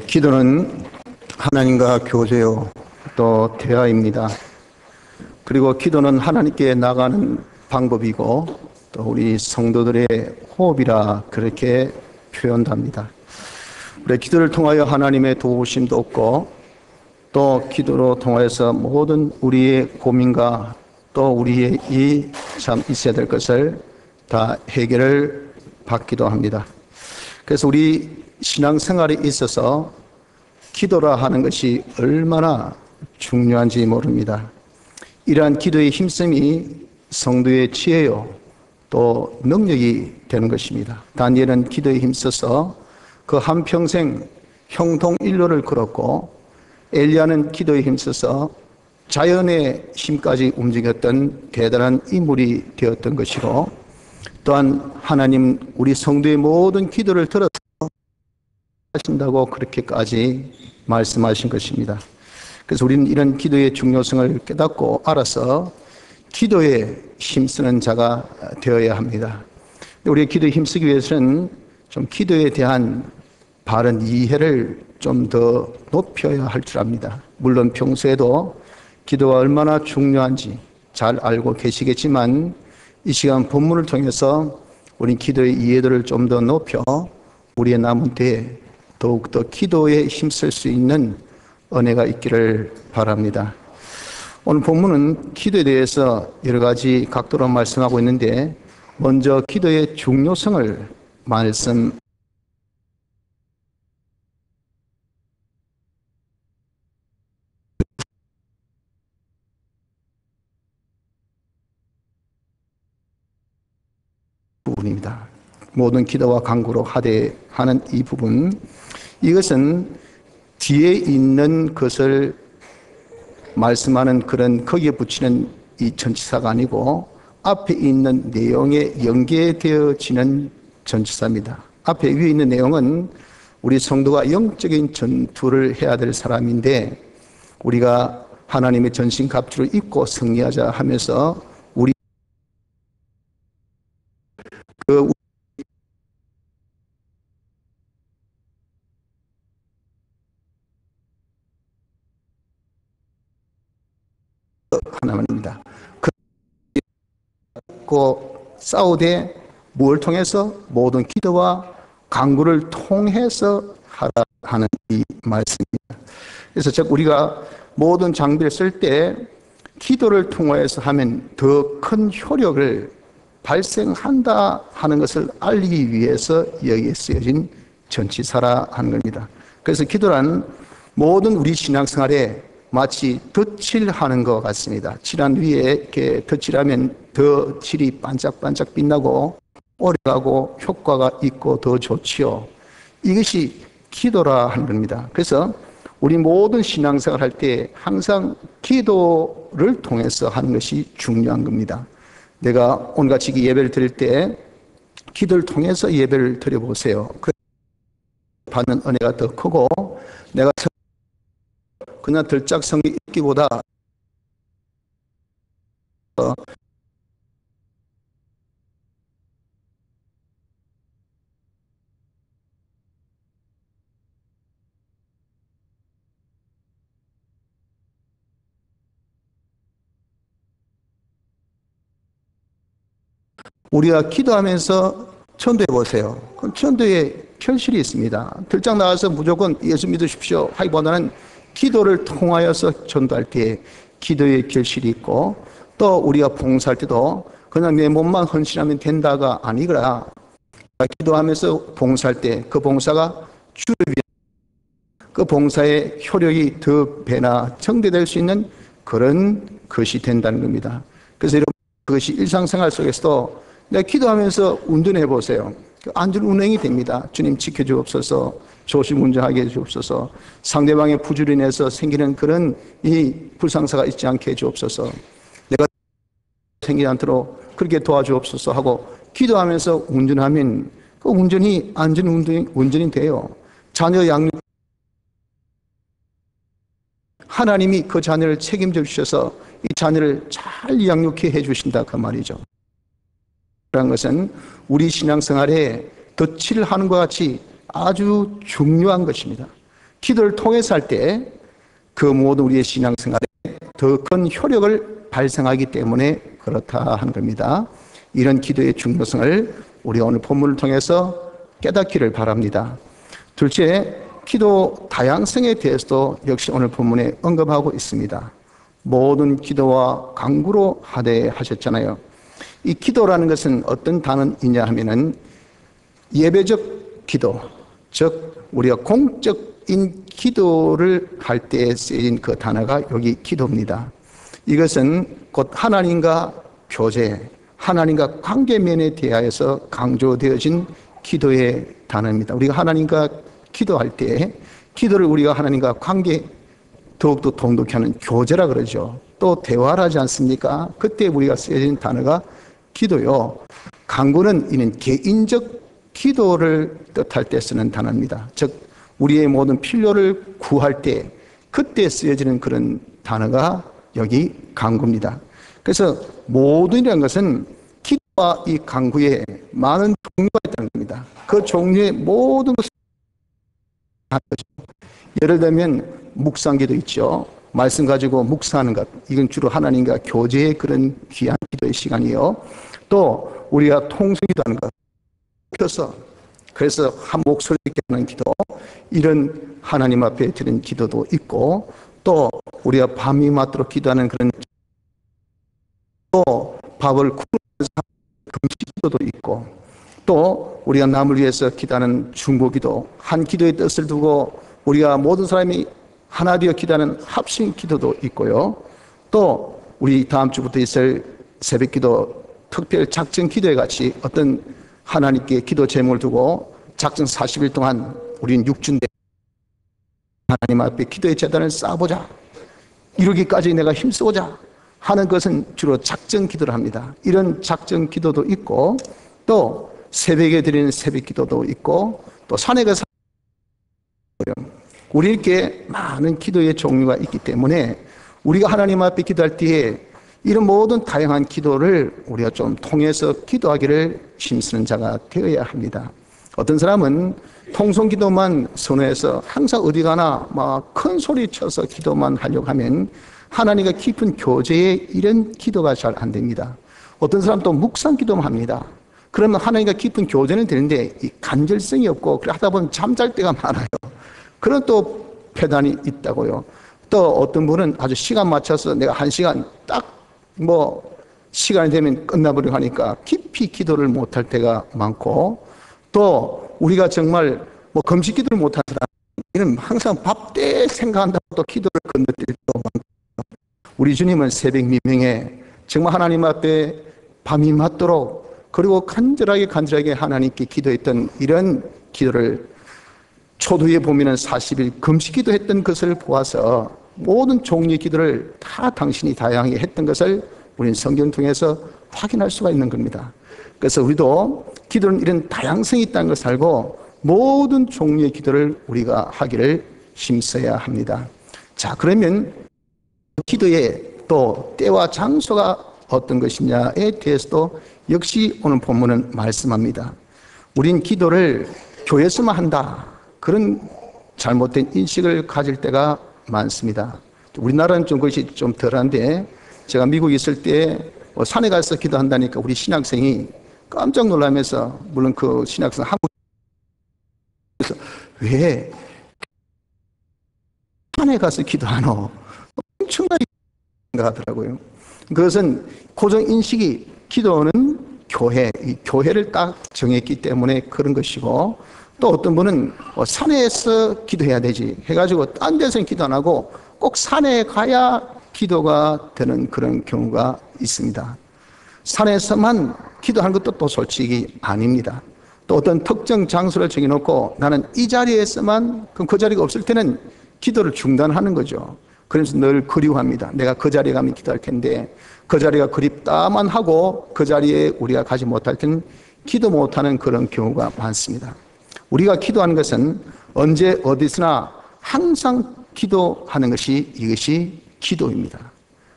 기도는 하나님과 교제요, 또 대화입니다. 그리고 기도는 하나님께 나가는 방법이고 또 우리 성도들의 호흡이라 그렇게 표현합니다. 우리 기도를 통하여 하나님의 도우심도 얻고 또 기도로 통하여서 모든 우리의 고민과 또 우리의 이 참 있어야 될 것을 다 해결을 받기도 합니다. 그래서 우리 신앙생활에 있어서 기도라 하는 것이 얼마나 중요한지 모릅니다. 이러한 기도의 힘씀이 성도의 지혜요 또 능력이 되는 것입니다. 다니엘은 기도에 힘써서 그 한평생 형통일로를 걸었고, 엘리야는 기도에 힘써서 자연의 힘까지 움직였던 대단한 인물이 되었던 것이고, 또한 하나님 우리 성도의 모든 기도를 들어서 하신다고 그렇게까지 말씀하신 것입니다. 그래서 우리는 이런 기도의 중요성을 깨닫고 알아서 기도에 힘쓰는 자가 되어야 합니다. 우리의 기도에 힘쓰기 위해서는 좀 기도에 대한 바른 이해를 좀 더 높여야 할 줄 압니다. 물론 평소에도 기도가 얼마나 중요한지 잘 알고 계시겠지만 이 시간 본문을 통해서 우리 기도의 이해도를 좀 더 높여 우리의 남은 때에 더욱더 기도에 힘쓸 수 있는 은혜가 있기를 바랍니다. 오늘 본문은 기도에 대해서 여러 가지 각도로 말씀하고 있는데, 먼저 기도의 중요성을 말씀 부분입니다. 모든 기도와 간구로 하되 하는 이 부분, 이것은 뒤에 있는 것을 말씀하는 그런 거기에 붙이는 이 전치사가 아니고 앞에 있는 내용에 연계되어지는 전치사입니다. 앞에 위에 있는 내용은 우리 성도가 영적인 전투를 해야 될 사람인데, 우리가 하나님의 전신갑주를 입고 승리하자 하면서 우리 하나님입니다. 그리고 싸우되 뭘 통해서? 모든 기도와 간구를 통해서 하라 하는 이 말씀입니다. 그래서 즉 우리가 모든 장비를 쓸 때 기도를 통해서 하면 더 큰 효력을 발생한다 하는 것을 알리기 위해서 여기에 쓰여진 전치사라 하는 겁니다. 그래서 기도란 모든 우리 신앙생활에 마치 덧칠하는 것 같습니다. 칠한 위에 이렇게 덧칠하면 더 칠이 반짝반짝 빛나고 오래가고 효과가 있고 더 좋지요. 이것이 기도라 하는 겁니다. 그래서 우리 모든 신앙생활 할 때 항상 기도를 통해서 하는 것이 중요한 겁니다. 내가 오늘같이 예배를 드릴 때 기도를 통해서 예배를 드려보세요. 받는 은혜가 더 크고, 내가 그냥 들짝성이 있기보다 우리가 기도하면서 전도해 보세요. 그럼 전도에 결실이 있습니다. 들짝 나가서 무조건 예수 믿으십시오 하기보다는 기도를 통하여서 전도할 때 기도의 결실이 있고, 또 우리가 봉사할 때도 그냥 내 몸만 헌신하면 된다가 아니라 기도하면서 봉사할 때 그 봉사가 주를 위한 그 봉사의 효력이 더 배나 정대될 수 있는 그런 것이 된다는 겁니다. 그래서 여러분, 그것이 일상생활 속에서도 내가 기도하면서 운전해 보세요. 안전 운행이 됩니다. 주님 지켜주옵소서, 조심 운전하게 해주옵소서, 상대방의 부주로 인해서 생기는 그런 이 불상사가 있지 않게 해주옵소서, 내가 생기지 않도록 그렇게 도와주옵소서 하고 기도하면서 운전하면 그 운전이 안전 운전이 돼요. 자녀 양육, 하나님이 그 자녀를 책임져 주셔서 이 자녀를 잘 양육해 주신다 그 말이죠. 그런 것은 우리 신앙생활에 덧칠하는 것 같이 아주 중요한 것입니다. 기도를 통해서 할 때 그 모든 우리의 신앙생활에 더 큰 효력을 발생하기 때문에 그렇다 하는 겁니다. 이런 기도의 중요성을 우리 오늘 본문을 통해서 깨닫기를 바랍니다. 둘째, 기도 다양성에 대해서도 역시 오늘 본문에 언급하고 있습니다. 모든 기도와 간구로 하되 하셨잖아요. 이 기도라는 것은 어떤 단어이냐 하면은 예배적 기도, 즉 우리가 공적인 기도를 할 때 쓰인 그 단어가 여기 기도입니다. 이것은 곧 하나님과 교제, 하나님과 관계면에 대하여서 강조되어진 기도의 단어입니다. 우리가 하나님과 기도할 때 기도를 우리가 하나님과 관계 더욱더 돈독히 하는 교제라 그러죠. 또 대화를 하지 않습니까? 그때 우리가 쓰여진 단어가 기도요. 간구는 이는 개인적 기도를 뜻할 때 쓰는 단어입니다. 즉 우리의 모든 필요를 구할 때 그때 쓰여지는 그런 단어가 여기 간구입니다. 그래서 모든이라는 것은 기도와 이 간구에 많은 종류가 있다는 겁니다. 그 종류의 모든 것을 예를 들면 묵상기도 있죠. 말씀 가지고 묵상하는 것, 이건 주로 하나님과 교제의 그런 귀한 기도의 시간이요. 또 우리가 통성기도 하는 것, 그래서 한 목소리 있게 하는 기도, 이런 하나님 앞에 드리는 기도도 있고, 또 우리가 밤이 맞도록 기도하는 그런, 또 밥을 굶으면서 금식 기도도 있고, 또 우리가 남을 위해서 기도하는 중보기도, 한 기도의 뜻을 두고 우리가 모든 사람이 하나 되어 기도하는 합심 기도도 있고요. 또 우리 다음 주부터 있을 새벽기도, 특별 작정 기도에 같이 어떤 하나님께 기도 제목을 두고 작정 40일 동안 우리는 6주인데 하나님 앞에 기도의 제단을 쌓아보자, 이루기까지 내가 힘쓰고자 하는 것은 주로 작정 기도를 합니다. 이런 작정 기도도 있고, 또 새벽에 드리는 새벽 기도도 있고, 또 산에 가서 우리 이렇게 많은 기도의 종류가 있기 때문에 우리가 하나님 앞에 기도할 때에 이런 모든 다양한 기도를 우리가 좀 통해서 기도하기를 힘쓰는 자가 되어야 합니다. 어떤 사람은 통성 기도만 선호해서 항상 어디 가나 막 큰 소리 쳐서 기도만 하려고 하면 하나님과 깊은 교제에 이런 기도가 잘 안 됩니다. 어떤 사람 또 묵상 기도만 합니다. 그러면 하나님과 깊은 교제는 되는데 이 간절성이 없고, 그래 하다 보면 잠잘 때가 많아요. 그런 또 폐단이 있다고요. 또 어떤 분은 아주 시간 맞춰서 내가 1시간 딱 시간이 되면 끝나버리고 하니까 깊이 기도를 못할 때가 많고, 또 우리가 정말 금식 기도를 못하는 사람은 항상 밥 때 생각한다고 또 기도를 건너뛸 때도 많고, 우리 주님은 새벽 미명에 정말 하나님 앞에 밤이 맞도록 그리고 간절하게 하나님께 기도했던 이런 기도를 초두에 보면은 40일 금식기도 했던 것을 보아서 모든 종류의 기도를 다 당신이 다양하게 했던 것을 우리는 성경 통해서 확인할 수가 있는 겁니다. 그래서 우리도 기도는 이런 다양성이 있다는 것을 알고 모든 종류의 기도를 우리가 하기를 힘써야 합니다. 자, 그러면 기도의 또 때와 장소가 어떤 것이냐에 대해서도 역시 오늘 본문은 말씀합니다. 우린 기도를 교회에서만 한다, 그런 잘못된 인식을 가질 때가 많습니다. 우리나라는 좀 그것이 좀 덜한데, 제가 미국에 있을 때 산에 가서 기도한다니까 우리 신학생이 깜짝 놀라면서, 물론 그 신학생 한국에서 왜 산에 가서 기도하노? 엄청나게 생각하더라고요. 그것은 고정인식이 기도는 교회, 이 교회를 딱 정했기 때문에 그런 것이고, 또 어떤 분은 산에서 기도해야 되지 해가지고 딴 데서는 기도 안 하고 꼭 산에 가야 기도가 되는 그런 경우가 있습니다. 산에서만 기도하는 것도 또 솔직히 아닙니다. 또 어떤 특정 장소를 정해놓고 나는 이 자리에서만, 그럼 그 자리가 없을 때는 기도를 중단하는 거죠. 그래서 늘 그리워합니다. 내가 그 자리에 가면 기도할 텐데, 그 자리가 그립다만 하고 그 자리에 우리가 가지 못할 때는 기도 못하는 그런 경우가 많습니다. 우리가 기도하는 것은 언제 어디서나 항상 기도하는 것이, 이것이 기도입니다.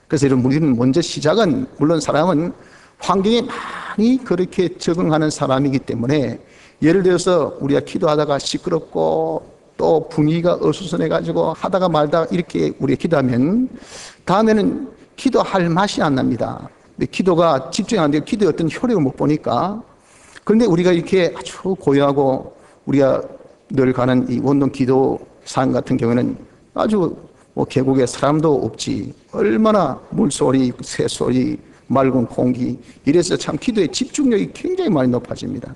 그래서 여러분, 우리는 먼저 시작은, 물론 사람은 환경에 많이 그렇게 적응하는 사람이기 때문에, 예를 들어서 우리가 기도하다가 시끄럽고 또 분위기가 어수선해가지고 하다가 말다가 이렇게 우리가 기도하면 다음에는 기도할 맛이 안 납니다. 근데 기도가 집중이 안 되고 기도의 어떤 효력을 못 보니까. 그런데 우리가 이렇게 아주 고요하고 우리가 늘 가는 이 원동 기도상 같은 경우는 아주 계곡에 사람도 없지, 얼마나 물소리, 새소리, 맑은 공기, 이래서 참 기도의 집중력이 굉장히 많이 높아집니다.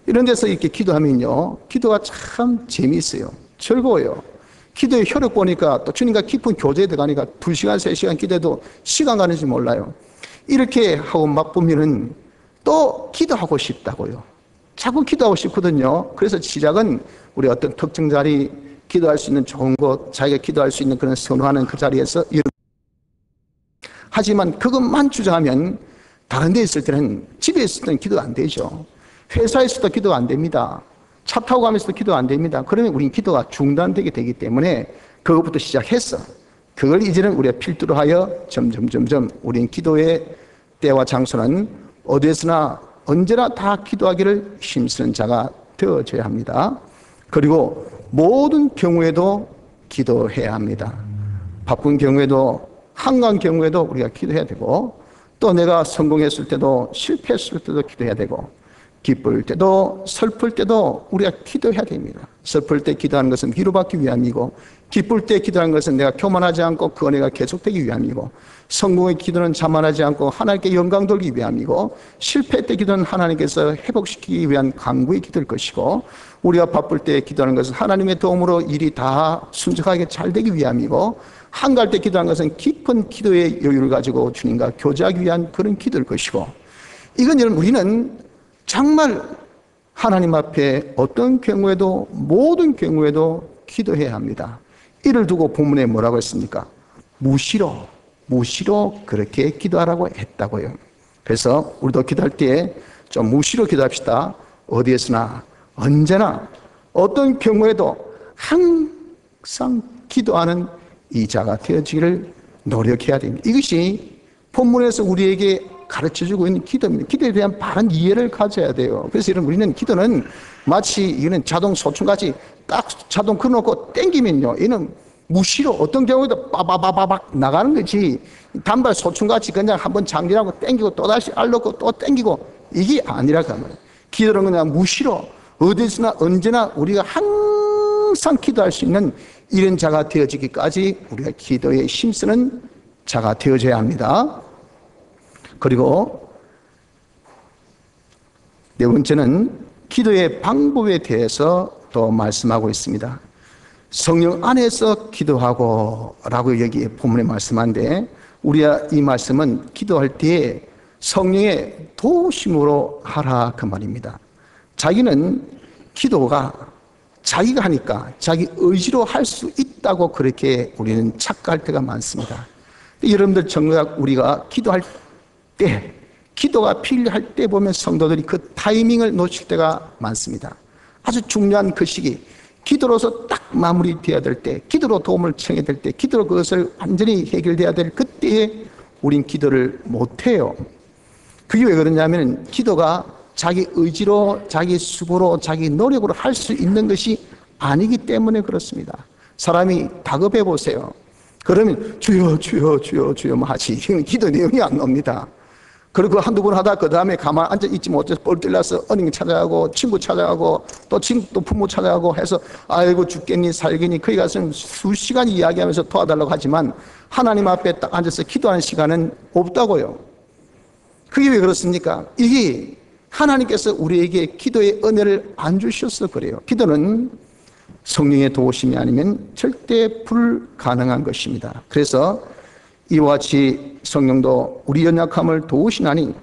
이런 데서 이렇게 기도하면요, 기도가 참 재미있어요. 즐거워요. 기도의 효력 보니까 또 주님과 깊은 교제에 들어가니까 2시간, 3시간 기도해도 시간 가는지 몰라요. 이렇게 하고 맛보면은 또 기도하고 싶다고요. 자꾸 기도하고 싶거든요. 그래서 시작은 우리 어떤 특정 자리, 기도할 수 있는 좋은 곳, 자기가 기도할 수 있는 그런 선호하는 그 자리에서 하지만 그것만 주장하면 다른 데 있을 때는, 집에 있을 때는 기도가 안 되죠. 회사에서도 기도가 안 됩니다. 차 타고 가면서도 기도가 안 됩니다. 그러면 우린 기도가 중단되게 되기 때문에 그것부터 시작해서 그걸 이제는 우리가 필두로 하여 점점 우린 기도의 때와 장소는 어디에서나 언제나 다 기도하기를 힘쓰는 자가 되어져야 합니다. 그리고 모든 경우에도 기도해야 합니다. 바쁜 경우에도, 한가한 경우에도 우리가 기도해야 되고, 또 내가 성공했을 때도 실패했을 때도 기도해야 되고, 기쁠 때도 슬플 때도 우리가 기도해야 됩니다. 슬플 때 기도하는 것은 위로받기 위함이고, 기쁠 때 기도하는 것은 내가 교만하지 않고 그 은혜가 계속되기 위함이고, 성공의 기도는 자만하지 않고 하나님께 영광 돌리기 위함이고, 실패 때 기도는 하나님께서 회복시키기 위한 간구의 기도일 것이고, 우리가 바쁠 때 기도하는 것은 하나님의 도움으로 일이 다 순적하게 잘 되기 위함이고, 한가할 때 기도하는 것은 깊은 기도의 여유를 가지고 주님과 교제하기 위한 그런 기도일 것이고, 이건 여러분 우리는 정말 하나님 앞에 어떤 경우에도, 모든 경우에도 기도해야 합니다. 이를 두고 본문에 뭐라고 했습니까? 무시로 그렇게 기도하라고 했다고요. 그래서 우리도 기도할 때 좀 무시로 기도합시다. 어디에서나 언제나 어떤 경우에도 항상 기도하는 이 자가 되어지기를 노력해야 됩니다. 이것이 본문에서 우리에게 가르쳐주고 있는 기도입니다. 기도에 대한 바른 이해를 가져야 돼요. 그래서 여러분, 우리는 기도는 마치 이거는 자동 소총같이 딱 자동 걸어놓고 땡기면요, 얘는 무시로 어떤 경우에도 빠바바바박 나가는 거지, 단발 소총같이 그냥 한번 장전하고 땡기고 또다시 알놓고 또 땡기고, 이게 아니라고 하면, 기도는 그냥 무시로 어디서나 언제나 우리가 항상 기도할 수 있는 이런 자가 되어지기까지 우리가 기도에 힘쓰는 자가 되어져야 합니다. 그리고 네 번째는 기도의 방법에 대해서 또 말씀하고 있습니다. 성령 안에서 기도하고 라고 여기 본문에 말씀한데, 우리가 이 말씀은 기도할 때 성령의 도우심으로 하라 그 말입니다. 자기는 기도가 자기가 하니까 자기 의지로 할 수 있다고 그렇게 우리는 착각할 때가 많습니다. 여러분들 정작 우리가 기도할 때, 기도가 필요할 때 보면 성도들이 그 타이밍을 놓칠 때가 많습니다. 아주 중요한 그 시기, 기도로서 딱 마무리되어야 될 때, 기도로 도움을 청해야 될 때, 기도로 그것을 완전히 해결돼야 될 그때에 우린 기도를 못해요. 그게 왜 그러냐면, 기도가 자기 의지로, 자기 수고로, 자기 노력으로 할 수 있는 것이 아니기 때문에 그렇습니다. 사람이 다급해 보세요. 그러면 주여 주여 주여 주여 하지, 기도 내용이 안 나옵니다. 그리고 한두 번 하다 그 다음에 가만 앉아 있지 못해서 뻘뛸라서 어린 찾아가고 친구 찾아가고 또 부모 찾아가고 해서 아이고 죽겠니 살겠니, 거기 가서는 수시간 이야기하면서 도와달라고 하지만 하나님 앞에 딱 앉아서 기도하는 시간은 없다고요. 그게 왜 그렇습니까? 이게 하나님께서 우리에게 기도의 은혜를 안 주셔서 그래요. 기도는 성령의 도우심이 아니면 절대 불가능한 것입니다. 그래서 이와 같이 성령도 우리 연약함을 도우시나니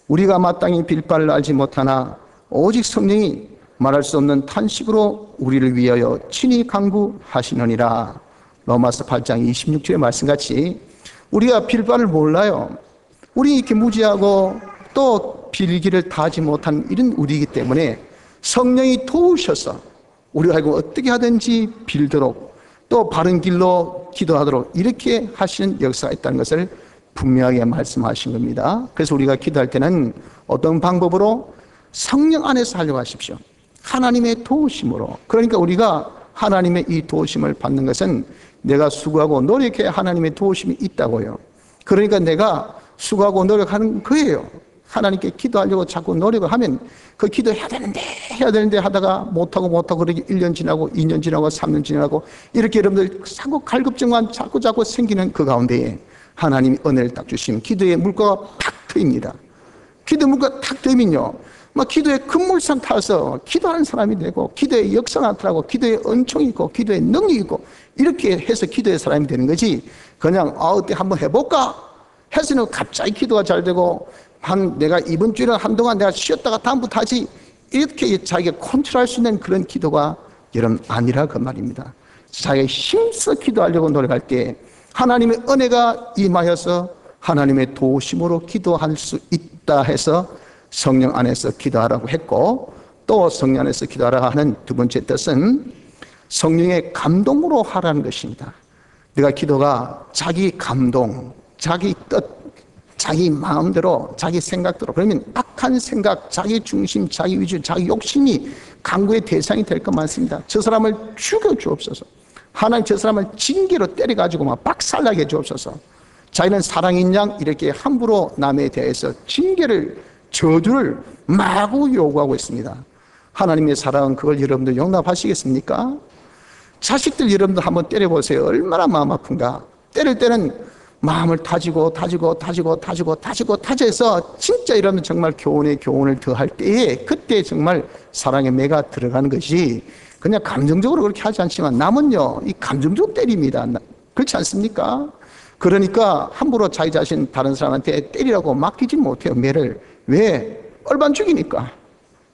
우리가 마땅히 빌바를 알지 못하나 오직 성령이 말할 수 없는 탄식으로 우리를 위하여 친히 간구하시느니라. 로마서 8장 26절의 말씀같이 우리가 빌바를 몰라요. 우리 이렇게 무지하고 또 빌기를 다하지 못한 이런 우리이기 때문에 성령이 도우셔서 우리가 알고 어떻게 하든지 빌도록, 또 바른 길로 기도하도록 이렇게 하시는 역사가 있다는 것을 분명하게 말씀하신 겁니다. 그래서 우리가 기도할 때는 어떤 방법으로? 성령 안에서 하려고 하십시오. 하나님의 도우심으로. 그러니까 우리가 하나님의 이 도우심을 받는 것은 내가 수고하고 노력해야 하나님의 도우심이 있다고요. 그러니까 내가 수고하고 노력하는 거예요. 하나님께 기도하려고 자꾸 노력을 하면 그 기도해야 되는데 하다가 못하고 그렇게 1년 지나고 2년 지나고 3년 지나고 이렇게 여러분들 자꾸 갈급증만 자꾸 생기는 그 가운데에 하나님이 은혜를 딱 주시면 기도의 물가가 팍 트입니다. 기도 물가가 탁 트면요, 막 기도의 급물상 타서 기도하는 사람이 되고 기도의 역사가 나타나고 기도의 은총이 있고 기도의 능력이 있고 이렇게 해서 기도의 사람이 되는 거지, 그냥 어때 한번 해볼까 해서는 갑자기 기도가 잘 되고 내가 이번 주에는 한동안 내가 쉬었다가 다음부터 하지 이렇게 자기가 컨트롤할 수 있는 그런 기도가 여러분 아니라 그 말입니다. 자기가 힘써 기도하려고 노력할 때 하나님의 은혜가 임하여서 하나님의 도우심으로 기도할 수 있다 해서 성령 안에서 기도하라고 했고, 또 성령 안에서 기도하라 하는 두 번째 뜻은 성령의 감동으로 하라는 것입니다. 내가 기도가 자기 감동, 자기 뜻, 자기 마음대로, 자기 생각대로, 그러면 악한 생각, 자기 중심, 자기 위주, 자기 욕심이 간구의 대상이 될 것 많습니다. 저 사람을 죽여 주옵소서. 하나님 저 사람을 징계로 때려가지고 막 박살나게 해 주옵소서. 자기는 사랑인 양 이렇게 함부로 남에 대해서 징계를, 저주를 마구 요구하고 있습니다. 하나님의 사랑은 그걸 여러분들 용납하시겠습니까? 자식들 여러분들 한번 때려보세요. 얼마나 마음 아픈가. 때릴 때는 마음을 다지고 해서 진짜 이러면 정말 교훈을 더할 때에 그때 정말 사랑의 매가 들어가는 것이, 그냥 감정적으로 그렇게 하지 않지만 남은요 이 감정적 때립니다. 그렇지 않습니까? 그러니까 함부로 자기 자신 다른 사람한테 때리라고 맡기지 못해요. 매를. 왜? 얼반죽이니까,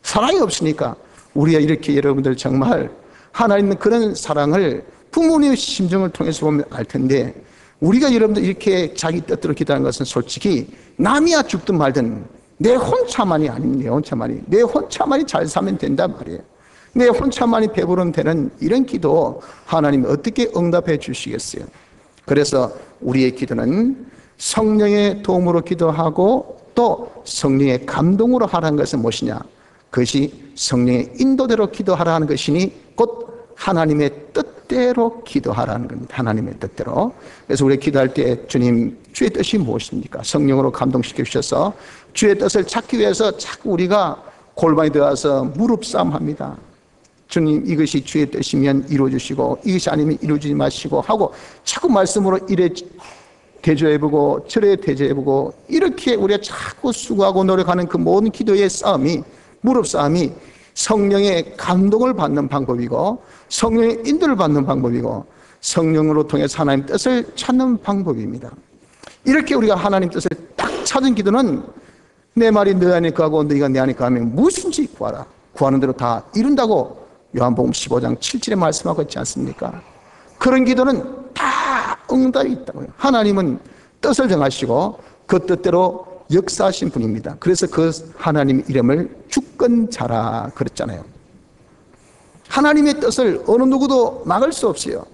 사랑이 없으니까. 우리가 이렇게 여러분들 정말 하나님은 그런 사랑을 부모님의 심정을 통해서 보면 알 텐데, 우리가 여러분들 이렇게 자기 뜻대로 기도하는 것은 솔직히 남이야 죽든 말든 내 혼자만이 아닙니다. 내 혼자만이 잘 살면 된단 말이에요. 내 혼자만이 배부르면 되는 이런 기도 하나님이 어떻게 응답해 주시겠어요? 그래서 우리의 기도는 성령의 도움으로 기도하고 또 성령의 감동으로 하라는 것은 무엇이냐? 그것이 성령의 인도대로 기도하라는 것이니 곧 하나님의 뜻대로 기도하라는 겁니다. 하나님의 뜻대로. 그래서 우리 기도할 때 주님, 주의 뜻이 무엇입니까? 성령으로 감동시켜 주셔서 주의 뜻을 찾기 위해서 자꾸 우리가 골방에 들어가서 무릎싸움합니다. 주님, 이것이 주의 뜻이면 이루어주시고 이것이 아니면 이루어지지 마시고 하고 자꾸 말씀으로 이래 대조해보고 저래 대조해보고 이렇게 우리가 자꾸 수고하고 노력하는 그 모든 기도의 싸움이, 무릎싸움이 성령의 감동을 받는 방법이고 성령의 인도를 받는 방법이고 성령으로 통해서 하나님 뜻을 찾는 방법입니다. 이렇게 우리가 하나님 뜻을 딱 찾은 기도는 내 말이 너 안에 거하고 너희가 내 안에 거하면 무엇인지 구하라. 구하는 대로 다 이룬다고 요한복음 15장 7절에 말씀하고 있지 않습니까? 그런 기도는 다 응답이 있다고요. 하나님은 뜻을 정하시고 그 뜻대로 역사하신 분입니다. 그래서 그 하나님 이름을 주권자라 그랬잖아요. 하나님의 뜻을 어느 누구도 막을 수 없어요.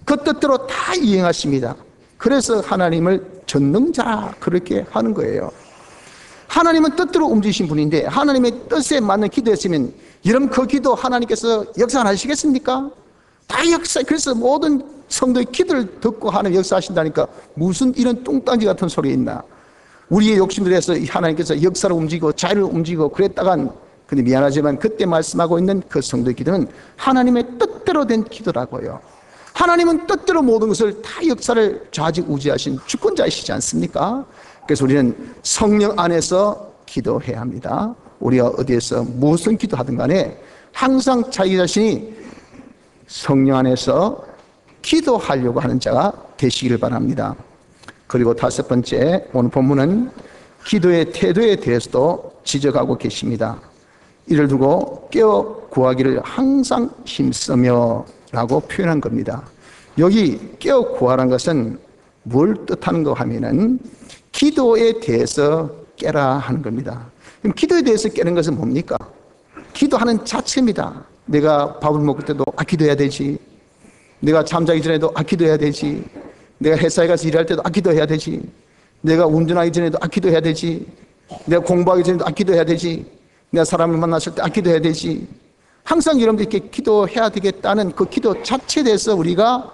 그 뜻대로 다 이행하십니다. 그래서 하나님을 전능자라 그렇게 하는 거예요. 하나님은 뜻대로 움직이신 분인데 하나님의 뜻에 맞는 기도했으면 여러분 그 기도 하나님께서 역사 안 하시겠습니까? 다 역사. 그래서 모든 성도의 기도를 듣고 하나님 역사하신다니까 무슨 이런 뚱딴지 같은 소리 있나. 우리의 욕심들에서 하나님께서 역사를 움직이고 자유를 움직이고 그랬다간, 근데 미안하지만 그때 말씀하고 있는 그 성도의 기도는 하나님의 뜻대로 된 기도라고요. 하나님은 뜻대로 모든 것을 다 역사를 좌지우지하신 주권자이시지 않습니까? 그래서 우리는 성령 안에서 기도해야 합니다. 우리가 어디에서 무슨 기도하든 간에 항상 자기 자신이 성령 안에서 기도하려고 하는 자가 되시기를 바랍니다. 그리고 다섯 번째, 오늘 본문은 기도의 태도에 대해서도 지적하고 계십니다. 이를 두고 깨어 구하기를 항상 힘쓰며 라고 표현한 겁니다. 여기 깨어 구하라는 것은 뭘 뜻하는 거 하면은 기도에 대해서 깨라 하는 겁니다. 그럼 기도에 대해서 깨는 것은 뭡니까? 기도하는 자체입니다. 내가 밥을 먹을 때도 기도해야 되지. 내가 잠자기 전에도 기도해야 되지. 내가 회사에 가서 일할 때도 기도해야 되지. 내가 운전하기 전에도 기도해야 되지. 내가 공부하기 전에도 기도해야 되지. 내가 사람을 만났을 때 기도해야 되지. 항상 여러분들 이렇게 기도해야 되겠다는 그 기도 자체에 대해서 우리가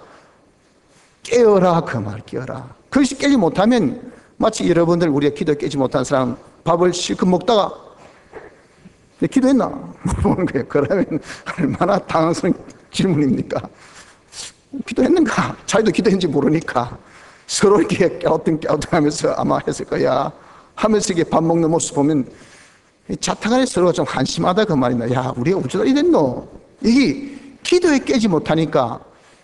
깨어라, 그 말 깨어라. 그것이 깨지 못하면 마치 여러분들 우리가 기도 깨지 못한 사람 밥을 실컷 먹다가 기도했나? 물어보는 거예요. 그러면 얼마나 당황스러운 질문입니까? 기도했는가? 자기도 기도했는지 모르니까 서로 이렇게 깨우뚱깨우뚱하면서 아마 했을 거야 하면서 이렇게 밥 먹는 모습 보면 자타간에 서로가 좀 한심하다 그 말입니다. 야, 우리가 어쩌다 이랬노? 이게 기도에 깨지 못하니까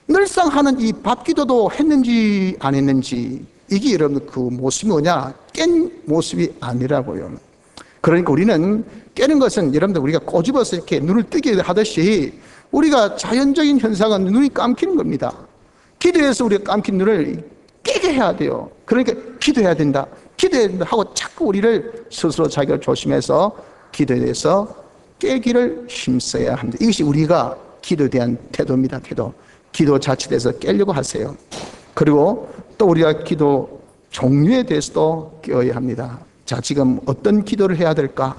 늘상 하는 이 밥 기도도 했는지 안 했는지 이게 여러분 그 모습이 뭐냐? 깬 모습이 아니라고요. 그러니까 우리는 깨는 것은 여러분들 우리가 꼬집어서 이렇게 눈을 뜨게 하듯이 우리가 자연적인 현상은 눈이 감기는 겁니다. 기도해서 우리가 감긴 눈을 깨게 해야 돼요. 그러니까 기도해야 된다. 기도해야 된다 하고 자꾸 우리를 스스로 자기를 조심해서 기도에 대해서 깨기를 힘써야 합니다. 이것이 우리가 기도에 대한 태도입니다. 태도. 기도 자체에 대해서 깨려고 하세요. 그리고 또 우리가 기도 종류에 대해서도 깨어야 합니다. 자, 지금 어떤 기도를 해야 될까?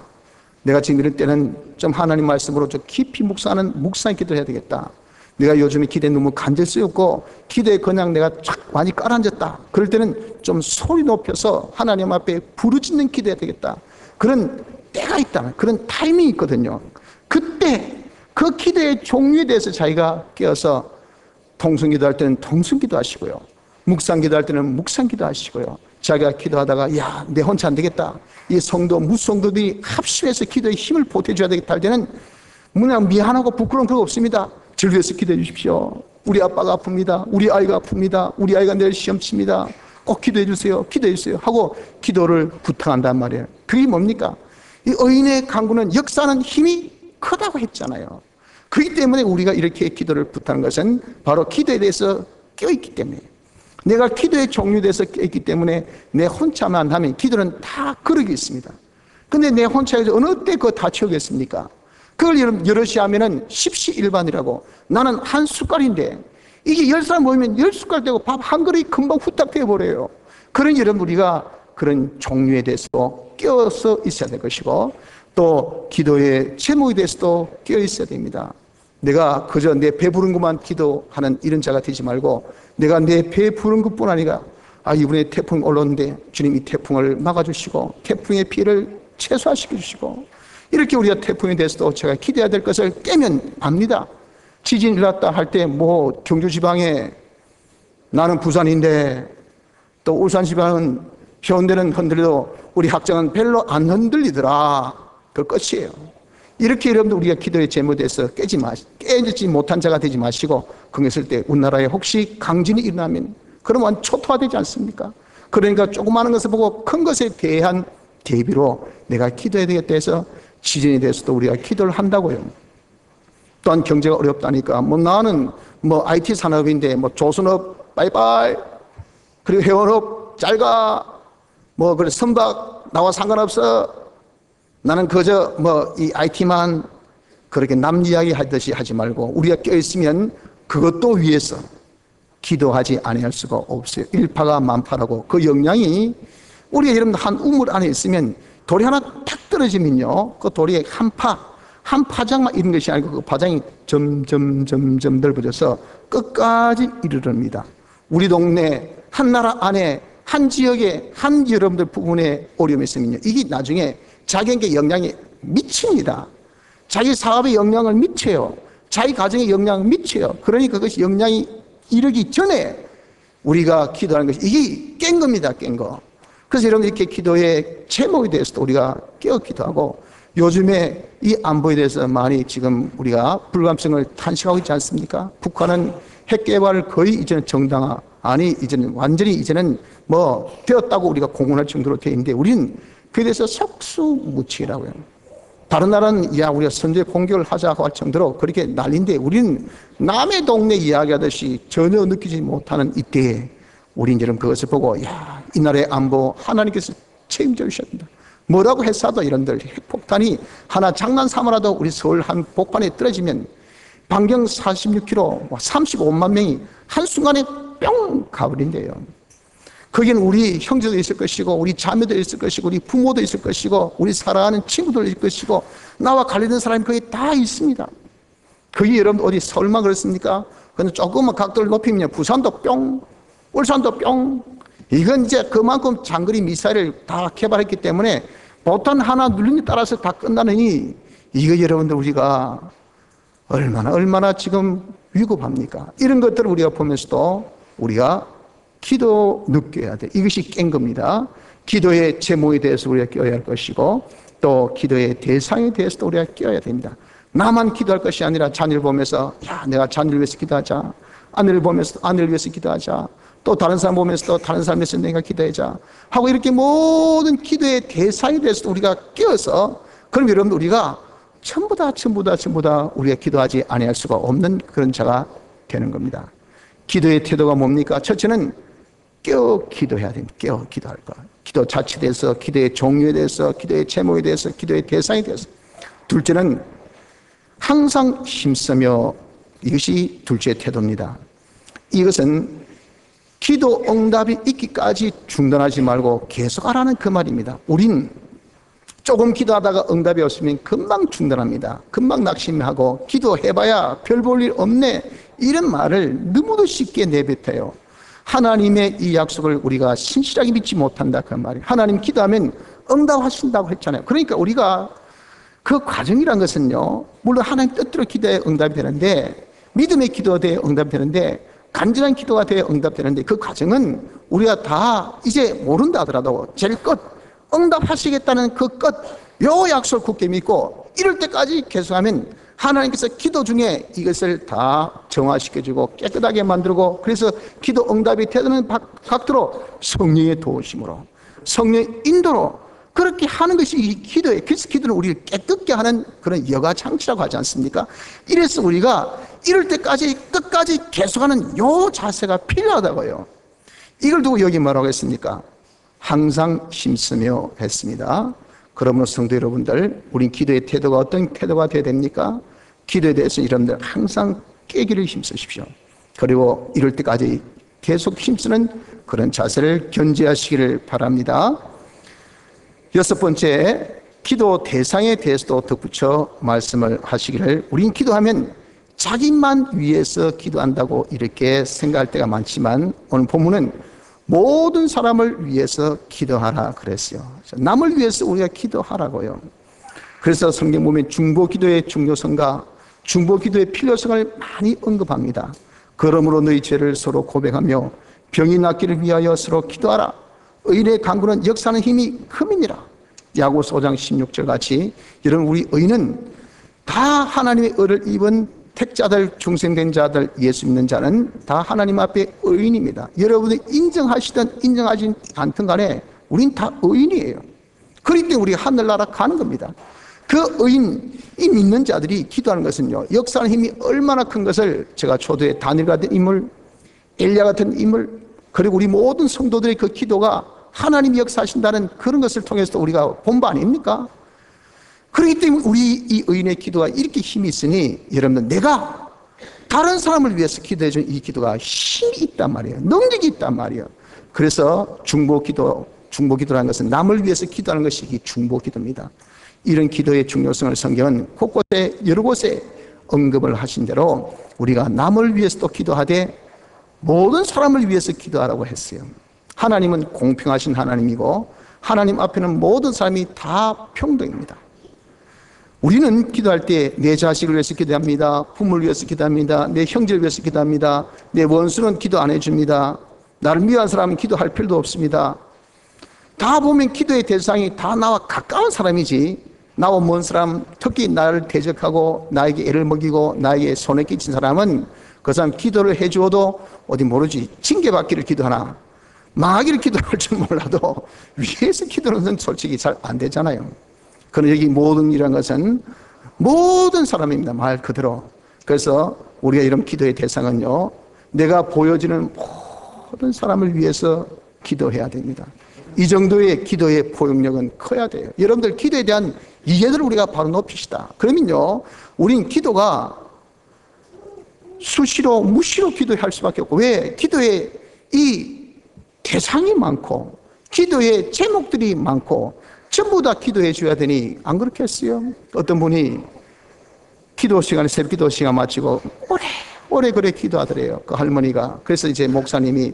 내가 지금 이럴 때는 좀 하나님 말씀으로 좀 깊이 묵상하는 묵상 기도를 해야 되겠다. 내가 요즘에 기도에 너무 간절스럽고 기도에 그냥 내가 쫙 많이 깔아앉았다. 그럴 때는 좀 소리 높여서 하나님 앞에 부르짖는 기도해야 되겠다. 그런 때가 있다. 그런 타이밍이 있거든요. 그때 그 기도의 종류에 대해서 자기가 깨어서 통성기도 할 때는 통성기도 하시고요. 묵상기도 할 때는 묵상기도 하시고요. 자기가 기도하다가 야, 내 혼자 안 되겠다. 이 성도, 무성도들이 합심해서 기도에 힘을 보태줘야 되겠다 할 때는 그냥 미안하고 부끄러운 그런 거 없습니다. 저를 위해서 기도해 주십시오. 우리 아빠가 아픕니다. 우리 아이가 아픕니다. 우리 아이가 내일 시험 칩니다. 꼭 기도해 주세요. 기도해 주세요. 하고 기도를 부탁한단 말이에요. 그게 뭡니까? 이 의인의 간구는 역사하는 힘이 크다고 했잖아요. 그렇기 때문에 우리가 이렇게 기도를 부탁하는 것은 바로 기도에 대해서 깨어있기 때문에 내가 기도의 종류에 대해서 깨어있기 때문에 내 혼자만 하면 기도는 다 그러기 있습니다. 근데 내 혼자에서 어느 때 그거 다 채우겠습니까? 그걸 여럿이 하면은 십시일반이라고 나는 한 숟갈인데 이게 10사람 모이면 10숟갈 되고 밥 한 그릇이 금방 후딱 되어버려요. 그런 여러분 우리가 그런 종류에 대해서 깨어서 있어야 될 것이고 또 기도의 제목에 대해서도 깨어 있어야 됩니다. 내가 그저 내 배부른 것만 기도하는 이런 자가 되지 말고 내가 내 배부른 것뿐 아니라 이번에 태풍 올라오는데 주님 이 태풍을 막아주시고 태풍의 피해를 최소화시켜 주시고 이렇게 우리가 태풍에 대해서도 제가 기대해야 될 것을 깨면 압니다. 지진 일어났다 할 때 뭐 경주지방에 나는 부산인데 또 울산지방은 현대는 흔들려도 우리 학장은 별로 안 흔들리더라. 그 끝이에요. 이렇게 여러분들 우리가 기도의 제목에 대해서 깨지지 못한 자가 되지 마시고 그랬을 때 우리나라에 혹시 강진이 일어나면 그러면 초토화되지 않습니까? 그러니까 조그마한 것을 보고 큰 것에 대한 대비로 내가 기도해야 되겠다 해서 지진에 대해서도 우리가 기도를 한다고요. 또한 경제가 어렵다니까 나는 IT 산업인데 조선업 빠이빠이 그리고 회원업 잘가 그래 선박 나와 상관없어 나는 그저 이 IT만 그렇게 남 이야기 하듯이 하지 말고 우리가 껴있으면 그것도 위해서 기도하지 아니할 수가 없어요. 일파가 만파라고 그 영향이 우리가 여러분 한 우물 안에 있으면 돌이 하나 탁 떨어지면요 그 돌이 한 파장만 있는 것이 아니고 그 파장이 점점 넓어져서 끝까지 이르릅니다. 우리 동네 한 나라 안에 한 지역에 한 여러분들 부분에 어려움이 있으면요 이게 나중에 자기에게 영향이 미칩니다. 자기 사업에 영향을 미쳐요. 자기 가정에 영향을 미쳐요. 그러니까 그것이 영향이 이르기 전에 우리가 기도하는 것이 이게 깬 겁니다. 깬 거. 그래서 여러분 이렇게 기도의 제목에 대해서도 우리가 깨어 기도하고 요즘에 이 안보에 대해서 많이 지금 우리가 불감성을 탄식하고 있지 않습니까? 북한은 핵 개발을 거의 이제는 정당화 이제는 완전히 이제는 되었다고 우리가 공언할 정도로 되어 있는데 우리는 그에 대해서 속수무책이라고요. 다른 나라는 우리가 선제 공격을 하자고 할 정도로 그렇게 난리인데 우리는 남의 동네 이야기하듯이 전혀 느끼지 못하는 이때에 우리는 여러분 그것을 보고 이 나라의 안보 하나님께서 책임져 주셔야 된다. 뭐라고 했어도 여러분들 핵폭탄이 하나 장난 삼아라도 우리 서울 한 복판에 떨어지면 반경 46km 35만 명이 한순간에 뿅 가버린대요. 거기는 우리 형제도 있을 것이고 우리 자매도 있을 것이고 우리 부모도 있을 것이고 우리 사랑하는 친구도 있을 것이고 나와 관련된 사람이 거기 다 있습니다. 그게 여러분 어디 서울만 그렇습니까? 근데 조금만 각도를 높이면 부산도 뿅, 울산도 뿅. 이건 이제 그만큼 장거리 미사일을 다 개발했기 때문에 보탄 하나 누르는 데 따라서 다 끝나느니, 이거 여러분들 우리가 얼마나 지금 위급합니까? 이런 것들을 우리가 보면서도 우리가 기도 느껴야 돼. 이것이 깬 겁니다. 기도의 제목에 대해서 우리가 껴야 할 것이고, 또 기도의 대상에 대해서도 우리가 껴야 됩니다. 나만 기도할 것이 아니라 자녀를 보면서, 야, 내가 자녀를 위해서 기도하자. 아내를 보면서 아내를 위해서 기도하자. 또 다른 사람 보면서 또 다른 사람 위해서 내가 기도하자 하고, 이렇게 모든 기도의 대상에 대해서도 우리가 끼어서, 그럼 여러분들 우리가 전부 다 우리가 기도하지 아니할 수가 없는 그런 자가 되는 겁니다. 기도의 태도가 뭡니까? 첫째는 깨어 기도해야 됩니다. 깨어 기도할 것. 기도 자체에 대해서, 기도의 종류에 대해서, 기도의 제목에 대해서, 기도의 대상에 대해서. 둘째는 항상 힘쓰며, 이것이 둘째 태도입니다. 이것은 기도 응답이 있기까지 중단하지 말고 계속 하라는 그 말입니다. 우린 조금 기도하다가 응답이 없으면 금방 중단합니다. 금방 낙심하고, 기도해봐야 별 볼 일 없네, 이런 말을 너무도 쉽게 내뱉어요. 하나님의 이 약속을 우리가 신실하게 믿지 못한다, 그 말이에요. 하나님 기도하면 응답하신다고 했잖아요. 그러니까 우리가 그 과정이란 것은요, 물론 하나님 뜻대로 기도에 응답이 되는데, 믿음의 기도가 돼 응답이 되는데, 간절한 기도가 돼 응답되는데, 그 과정은 우리가 다 이제 모른다 하더라도 제일 끝, 응답하시겠다는 그 끝, 요 약속을 굳게 믿고 이럴 때까지 계속하면 하나님께서 기도 중에 이것을 다 정화시켜주고 깨끗하게 만들고, 그래서 기도 응답이 되는 각도로 성령의 도우심으로, 성령의 인도로 그렇게 하는 것이 이 기도예요. 그래서 기도는 우리를 깨끗게 하는 그런 여가장치라고 하지 않습니까? 이래서 우리가 이럴 때까지 끝까지 계속하는 요 자세가 필요하다고요. 이걸 두고 여기 뭐라고 했습니까? 항상 힘쓰며 했습니다. 그러므로 성도 여러분들, 우린 기도의 태도가 어떤 태도가 되어야 됩니까? 기도에 대해서 여러분들 항상 깨기를 힘쓰십시오. 그리고 이럴 때까지 계속 힘쓰는 그런 자세를 견지하시기를 바랍니다. 여섯 번째, 기도 대상에 대해서도 덧붙여 말씀을 하시기를, 우린 기도하면 자기만 위해서 기도한다고 이렇게 생각할 때가 많지만, 오늘 본문은 모든 사람을 위해서 기도하라 그랬어요. 남을 위해서 우리가 기도하라고요. 그래서 성경 보면 중보기도의 중요성과 중보기도의 필요성을 많이 언급합니다. 그러므로 너희 죄를 서로 고백하며 병이 낫기를 위하여 서로 기도하라. 의인의 간구는 역사하는 힘이 큼이니라. 야고보서 5장 16절 같이, 여러분 우리 의인은 다 하나님의 의를 입은 택자들, 중생된 자들, 예수 믿는 자는 다 하나님 앞에 의인입니다. 여러분이 인정하시든 인정하지 않든 간에 우린 다 의인이에요. 그렇기 때문에 우리가 하늘나라 가는 겁니다. 그 의인, 이 믿는 자들이 기도하는 것은요, 역사하는 힘이 얼마나 큰 것을 제가 초도의 다니엘 같은 인물, 엘리야 같은 인물, 그리고 우리 모든 성도들의 그 기도가 하나님이 역사하신다는 그런 것을 통해서 우리가 본 바 아닙니까? 그렇기 때문에 우리 이 의인의 기도가 이렇게 힘이 있으니, 여러분들 내가 다른 사람을 위해서 기도해준 이 기도가 힘이 있단 말이에요. 능력이 있단 말이에요. 그래서 중보기도라는 것은 남을 위해서 기도하는 것이 이 중보기도입니다. 이런 기도의 중요성을 성경은 곳곳에 여러 곳에 언급을 하신 대로 우리가 남을 위해서도 기도하되 모든 사람을 위해서 기도하라고 했어요. 하나님은 공평하신 하나님이고 하나님 앞에는 모든 사람이 다 평등입니다. 우리는 기도할 때 내 자식을 위해서 기도합니다. 부모를 위해서 기도합니다. 내 형제를 위해서 기도합니다. 내 원수는 기도 안 해줍니다. 나를 미워한 사람은 기도할 필요도 없습니다. 다 보면 기도의 대상이 다 나와 가까운 사람이지, 나와 먼 사람, 특히 나를 대적하고 나에게 애를 먹이고 나에게 손해 끼친 사람은 그 사람 기도를 해주어도 어디 모르지 징계받기를 기도하나 망하기를 기도할 줄 몰라도 위에서 기도는 솔직히 잘 안 되잖아요. 그러나 여기 모든 이란 것은 모든 사람입니다. 말 그대로. 그래서 우리가 이런 기도의 대상은요, 내가 보여지는 모든 사람을 위해서 기도해야 됩니다. 이 정도의 기도의 포용력은 커야 돼요. 여러분들 기도에 대한 이해를 우리가 바로 높이시다. 그러면요, 우린 기도가 수시로 무시로 기도할 수밖에 없고, 왜? 기도에 이 대상이 많고 기도의 제목들이 많고 전부 다 기도해 줘야 되니 안 그렇겠어요? 어떤 분이 기도 시간에 새벽 기도 시간 마치고 오래 그래 기도하더래요. 그 할머니가. 그래서 이제 목사님이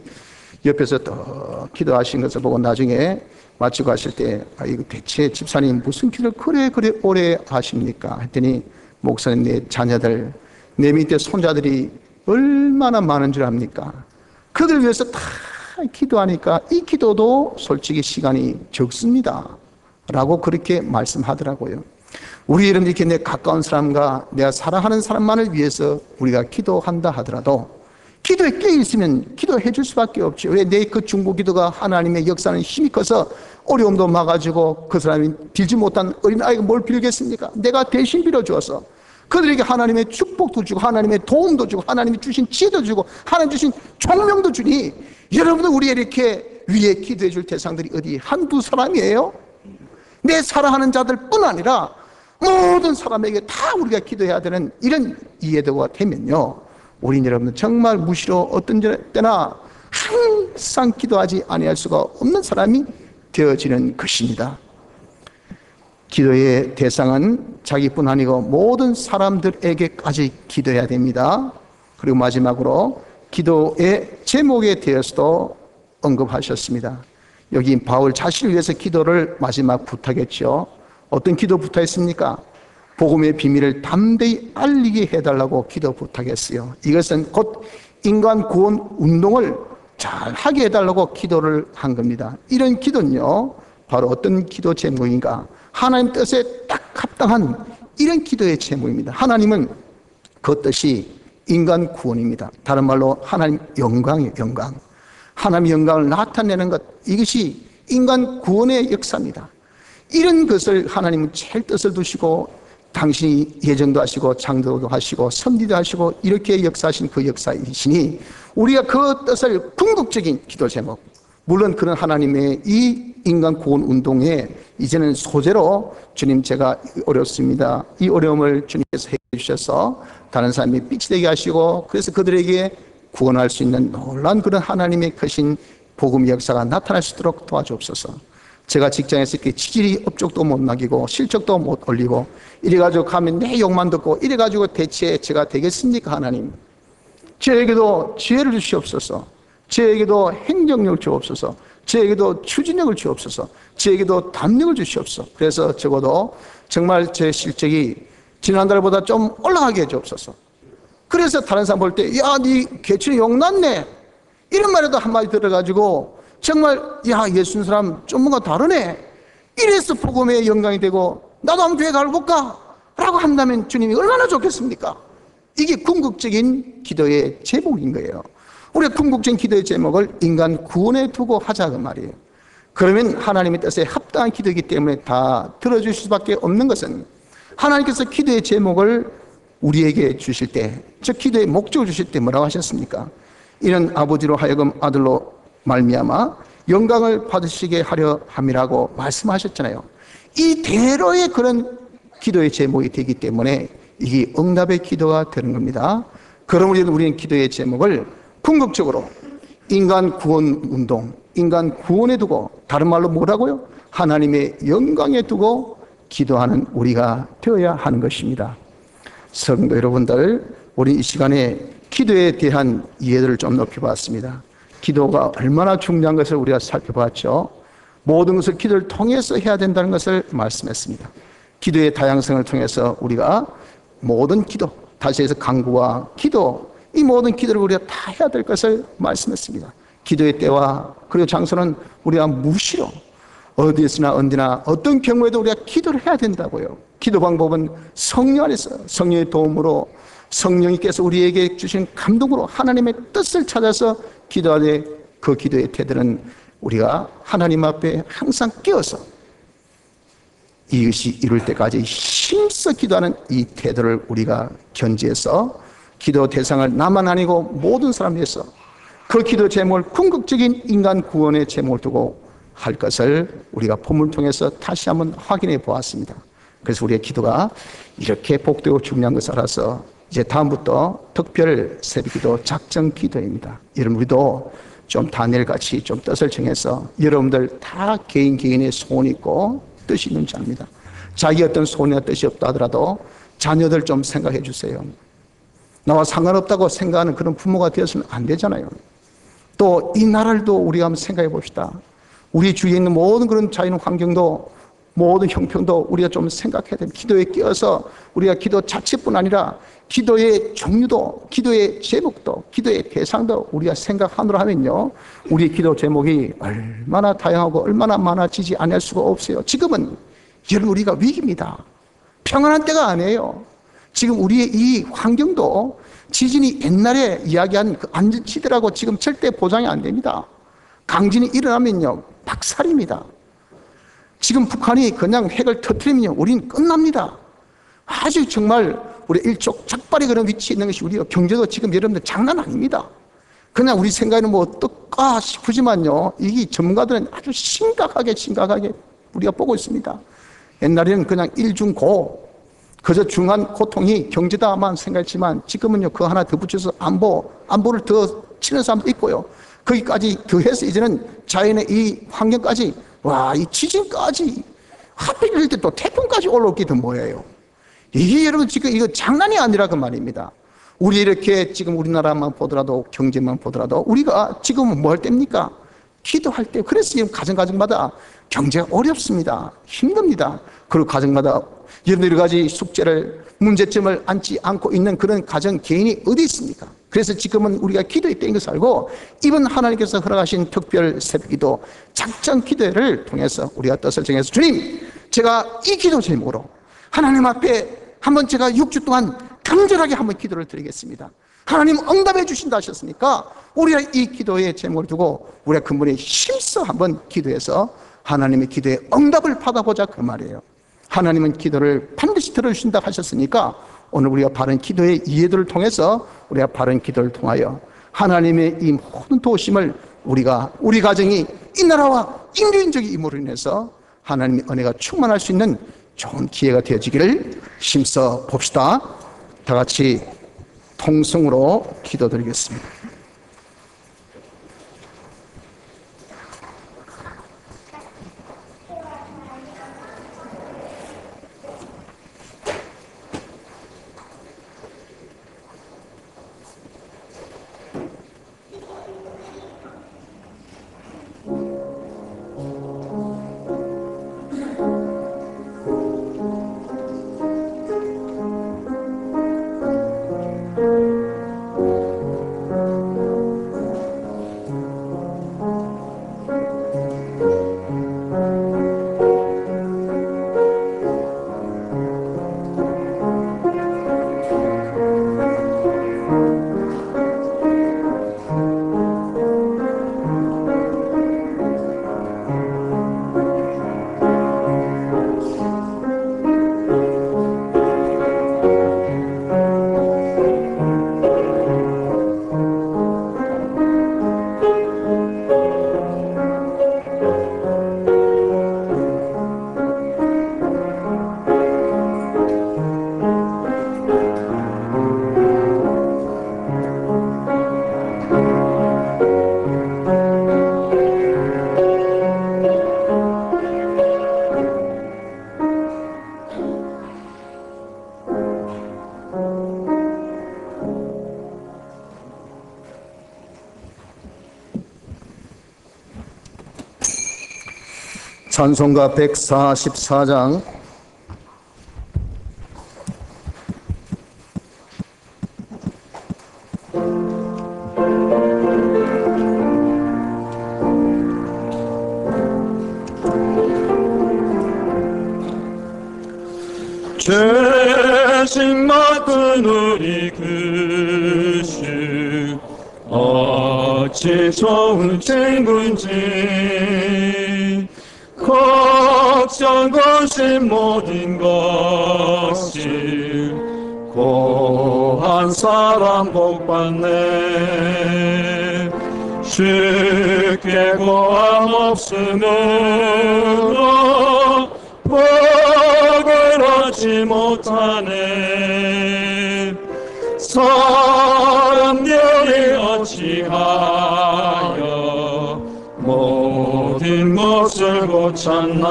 옆에서 또 기도하신 것을 보고 나중에 마치고 하실 때, 이거 대체 집사님 무슨 기도를 그래 오래 하십니까? 했더니, 목사님, 내 자녀들, 내 밑에 손자들이 얼마나 많은 줄 압니까? 그들 위해서 다 기도하니까 이 기도도 솔직히 시간이 적습니다. 라고 그렇게 말씀하더라고요. 우리 이런 이렇게 내 가까운 사람과 내가 사랑하는 사람만을 위해서 우리가 기도한다 하더라도 기도에 깨어있으면 기도해 줄 수밖에 없죠. 왜 내 그 중보 기도가 하나님의 역사는 힘이 커서 어려움도 막아주고 그 사람이 빌지 못한 어린아이가 뭘 빌겠습니까? 내가 대신 빌어주어서 그들에게 하나님의 축복도 주고 하나님의 도움도 주고 하나님이 주신 지혜도 주고 하나님 주신 총명도 주니 여러분들 우리 이렇게 위에 기도해 줄 대상들이 어디 한두 사람이에요? 내 사랑하는 자들뿐 아니라 모든 사람에게 다 우리가 기도해야 되는 이런 이해도가 되면요, 우린 여러분들 정말 무시로 어떤 때나 항상 기도하지 아니할 수가 없는 사람이 되어지는 것입니다. 기도의 대상은 자기뿐 아니고 모든 사람들에게까지 기도해야 됩니다. 그리고 마지막으로 기도의 제목에 대해서도 언급하셨습니다. 여기 바울 자신을 위해서 기도를 마지막 부탁했죠. 어떤 기도 부탁했습니까? 복음의 비밀을 담대히 알리게 해달라고 기도 부탁했어요. 이것은 곧 인간 구원 운동을 잘 하게 해달라고 기도를 한 겁니다. 이런 기도는요, 바로 어떤 기도 제목인가? 하나님 뜻에 딱 합당한 이런 기도의 제목입니다. 하나님은 그 뜻이 인간 구원입니다. 다른 말로 하나님 영광이에요. 영광. 하나님의 영광을 나타내는 것, 이것이 인간 구원의 역사입니다. 이런 것을 하나님은 제일 뜻을 두시고 당신이 예정도 하시고 창조도 하시고 섭리도 하시고 이렇게 역사하신 그 역사이시니 우리가 그 뜻을 궁극적인 기도 제목, 물론 그런 하나님의 이 인간 구원 운동에 이제는 소재로 주님 제가 어렵습니다, 이 어려움을 주님께서 해결해 주셔서 다른 사람이 빛이 되게 하시고 그래서 그들에게 구원할 수 있는 놀라운 그런 하나님의 크신 복음 역사가 나타날 수 있도록 도와주옵소서. 제가 직장에서 이렇게 치질이 업적도 못 남기고 실적도 못 올리고 이래가지고 가면 내 욕만 듣고 이래가지고 대체 제가 되겠습니까? 하나님, 저에게도 지혜를 주시옵소서. 저에게도 행정력을 주옵소서. 저에게도 추진력을 주옵소서. 저에게도 담력을 주시옵소서. 그래서 적어도 정말 제 실적이 지난달보다 좀 올라가게 해주옵소서. 그래서 다른 사람 볼 때, 야, 네 개천이 욕났네, 이런 말에도 한마디 들어가지고 정말, 야, 예수님 사람 좀 뭔가 다르네, 이래서 복음의 영광이 되고 나도 한번 교회 가볼까? 라고 한다면 주님이 얼마나 좋겠습니까? 이게 궁극적인 기도의 제목인 거예요. 우리가 궁극적인 기도의 제목을 인간 구원에 두고 하자 그 말이에요. 그러면 하나님의 뜻에 합당한 기도이기 때문에 다 들어주실 수밖에 없는 것은 하나님께서 기도의 제목을 우리에게 주실 때, 즉 기도의 목적을 주실 때 뭐라고 하셨습니까? 이는 아버지로 하여금 아들로 말미암아 영광을 받으시게 하려 함이라고 말씀하셨잖아요. 이대로의 그런 기도의 제목이 되기 때문에 이게 응답의 기도가 되는 겁니다. 그러므로 우리는 기도의 제목을 궁극적으로 인간 구원 운동, 인간 구원에 두고, 다른 말로 뭐라고요? 하나님의 영광에 두고 기도하는 우리가 되어야 하는 것입니다. 성도 여러분들, 우리 이 시간에 기도에 대한 이해를 좀 높여봤습니다. 기도가 얼마나 중요한 것을 우리가 살펴봤죠. 모든 것을 기도를 통해서 해야 된다는 것을 말씀했습니다. 기도의 다양성을 통해서 우리가 모든 기도, 다시 해서 간구와 기도, 이 모든 기도를 우리가 다 해야 될 것을 말씀했습니다. 기도의 때와 그리고 장소는 우리가 무시로 어디에서나 언제나 어떤 경우에도 우리가 기도를 해야 된다고요. 기도 방법은 성령 안에서 성령의 도움으로 성령님께서 우리에게 주신 감동으로 하나님의 뜻을 찾아서 기도하되 그 기도의 태도는 우리가 하나님 앞에 항상 깨어서 이것이 이룰 때까지 힘써 기도하는 이 태도를 우리가 견지해서 기도 대상을 나만 아니고 모든 사람 위해서 그 기도 제목을 궁극적인 인간 구원의 제목을 두고 할 것을 우리가 본문을 통해서 다시 한번 확인해 보았습니다. 그래서 우리의 기도가 이렇게 복되고 중요한 것을 알아서 이제 다음부터 특별 새벽기도 작정 기도입니다. 여러분, 우리도 좀 다니엘같이 좀 뜻을 정해서 여러분들 다 개인의 소원이 있고 뜻이 있는 줄 압니다. 자기 어떤 소원이나 뜻이 없다 하더라도 자녀들 좀 생각해 주세요. 나와 상관없다고 생각하는 그런 부모가 되어서는 안 되잖아요. 또 이 나라를 우리가 한번 생각해 봅시다. 우리 주위에 있는 모든 그런 자연 환경도, 모든 형편도 우리가 좀 생각해야 됩니다. 기도에 끼어서 우리가 기도 자체뿐 아니라 기도의 종류도, 기도의 제목도, 기도의 대상도 우리가 생각하노라 하면요, 우리 기도 제목이 얼마나 다양하고 얼마나 많아지지 않을 수가 없어요. 지금은 여러분 우리가 위기입니다. 평안한 때가 아니에요. 지금 우리의 이 환경도 지진이 옛날에 이야기한 그 안전지대라고 지금 절대 보장이 안 됩니다. 강진이 일어나면요, 박살입니다. 지금 북한이 그냥 핵을 터뜨리면요, 우리는 끝납니다. 아주 정말 우리 일촉즉발의 그런 위치에 있는 것이 우리가 경제도 지금 여러분들 장난 아닙니다. 그냥 우리 생각에는 뭐 어떨까 싶으지만요, 이게 전문가들은 아주 심각하게 우리가 보고 있습니다. 옛날에는 그냥 일중고, 그저 중한 고통이 경제다만 생각했지만 지금은요, 그거 하나 더 붙여서 안보를 더 치는 사람도 있고요. 거기까지 더해서 이제는 자연의 이 환경까지, 와, 이 지진까지, 하필 이럴 때 또 태풍까지 올라오기 더 뭐예요. 이게 여러분 지금 이거 장난이 아니라 그 말입니다. 우리 이렇게 지금 우리나라만 보더라도, 경제만 보더라도 우리가 지금은 뭐 할 때입니까? 기도할 때. 그래서 지금 가정마다 경제가 어렵습니다. 힘듭니다. 그리고 가정마다 여러 가지 숙제를, 문제점을 안지 않고 있는 그런 가정 개인이 어디 있습니까? 그래서 지금은 우리가 기도에 때인 것을 알고, 이번 하나님께서 허락하신 특별 새벽기도 작전 기도를 통해서 우리가 뜻을 정해서, 주님, 제가 이 기도 제목으로 하나님 앞에 한번 제가 6주 동안 간절하게 한번 기도를 드리겠습니다. 하나님 응답해 주신다 하셨으니까 우리가 이 기도의 제목을 두고 우리가 근본에 힘써 한번 기도해서 하나님의 기도에 응답을 받아보자, 그 말이에요. 하나님은 기도를 반드시 들어주신다 하셨으니까 오늘 우리가 바른 기도의 이해도를 통해서, 우리가 바른 기도를 통하여 하나님의 이 모든 도우심을 우리가, 우리 가정이, 이 나라와 인류인적인 임무로 인해서 하나님의 은혜가 충만할 수 있는 좋은 기회가 되어지기를 힘써 봅시다. 다 같이 통성으로 기도드리겠습니다. 찬송가 144장 죄심 맡은 우리 그시 어찌 좋은 친구인지 걱정 근심 모든 것이 고한 사람 복받네 쉽게 고함 없으므로 복을 얻지 못하네 사람들이 어찌하여 모든 것을 고쳤나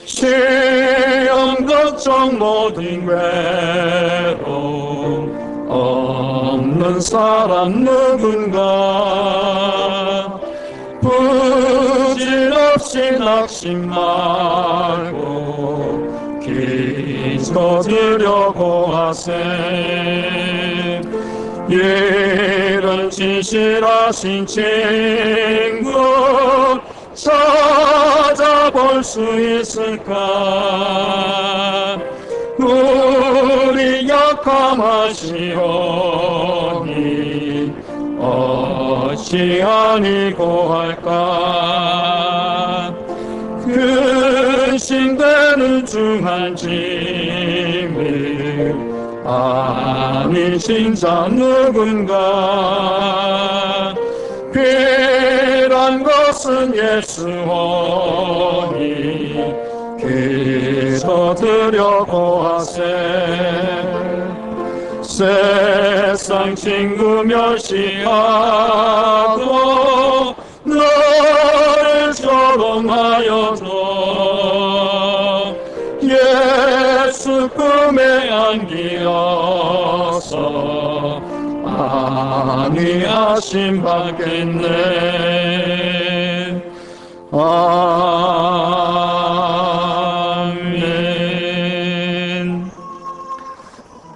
시험 걱정 걱정 모든 괴로움 없는 사람 누군가 부질없이 낙심 말고 기도드려고 하세. 이런 진실하신 친구 찾아볼 수 있을까? 우리 약함하시오니 어찌하니 고할까? 근심되는 중한 짐을 아니신 자 누군가? 필요한 것은 예수오니 기도드려고 하세. 세상 친구 멸시하고 너를 조롱하여도 예수 꿈에 안기어서 아니하심 받겠네. 아멘.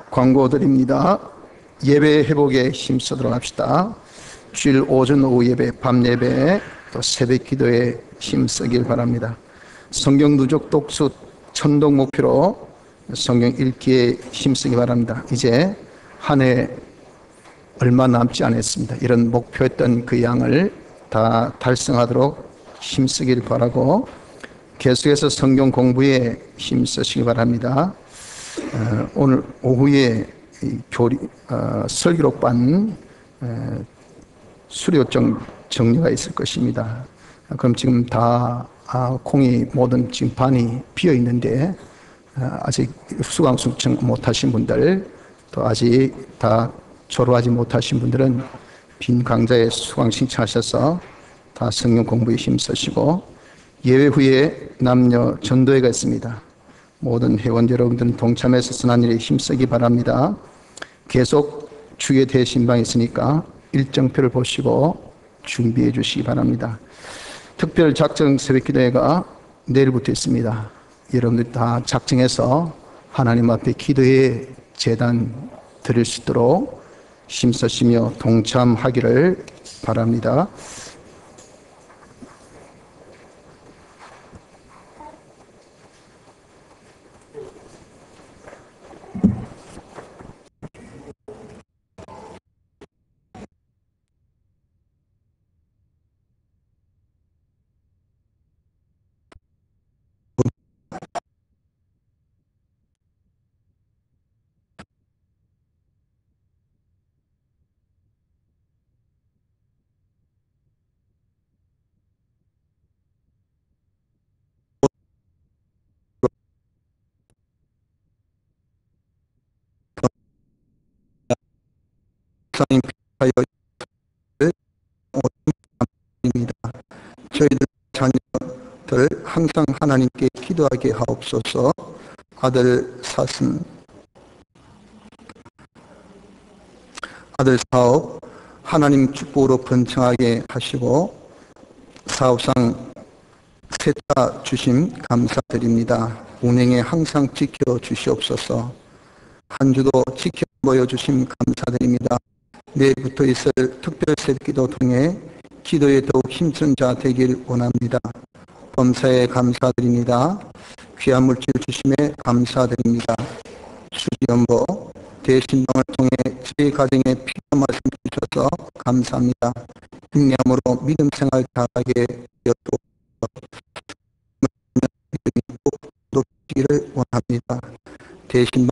광고 드립니다. 예배 회복에 힘쓰도록 합시다. 주일 오전 오후 예배, 밤 예배, 또 새벽 기도에 힘쓰길 바랍니다. 성경 누적 독수 천독 목표로 성경 읽기에 힘쓰기 바랍니다. 이제 한 해 얼마 남지 않았습니다. 이런 목표했던 그 양을 다 달성하도록 힘쓰길 바라고 계속해서 성경 공부에 힘쓰시기 바랍니다. 오늘 오후에 설교록반 수료 정리가 있을 것입니다. 그럼 지금 다 콩이 모든 지금 반이 비어 있는데 아직 수강 신청 못하신 분들, 또 아직 다 졸업하지 못하신 분들은 빈 강좌에 수강 신청하셔서 다 성경 공부에 힘쓰시고, 예배 후에 남녀 전도회가 있습니다. 모든 회원 여러분들은 동참해서 선한 일에 힘쓰기 바랍니다. 계속 주의 대신방이 있으니까 일정표를 보시고 준비해 주시기 바랍니다. 특별 작정 새벽기도회가 내일부터 있습니다. 여러분들 다 작정해서 하나님 앞에 기도의 제단 드릴 수 있도록 힘쓰시며 동참하기를 바랍니다. 저희들 자녀들 항상 하나님께 기도하게 하옵소서. 아들 사업 하나님 축복으로 번창하게 하시고, 사업상 세차 주심 감사드립니다. 운행에 항상 지켜 주시옵소서. 한 주도 지켜 보여주심 감사드립니다. 내일부터 있을 특별 새벽기도 통해 기도에 더욱 힘쓴 자 되길 원합니다. 범사에 감사드립니다. 귀한 물질 주심에 감사드립니다. 수지연보 대신방을 통해 저희 가정에 필요한 말씀 주셔서 감사합니다. 인내함으로 믿음 생활 잘하게 되었고 믿음이 높기를 원합니다. 대신방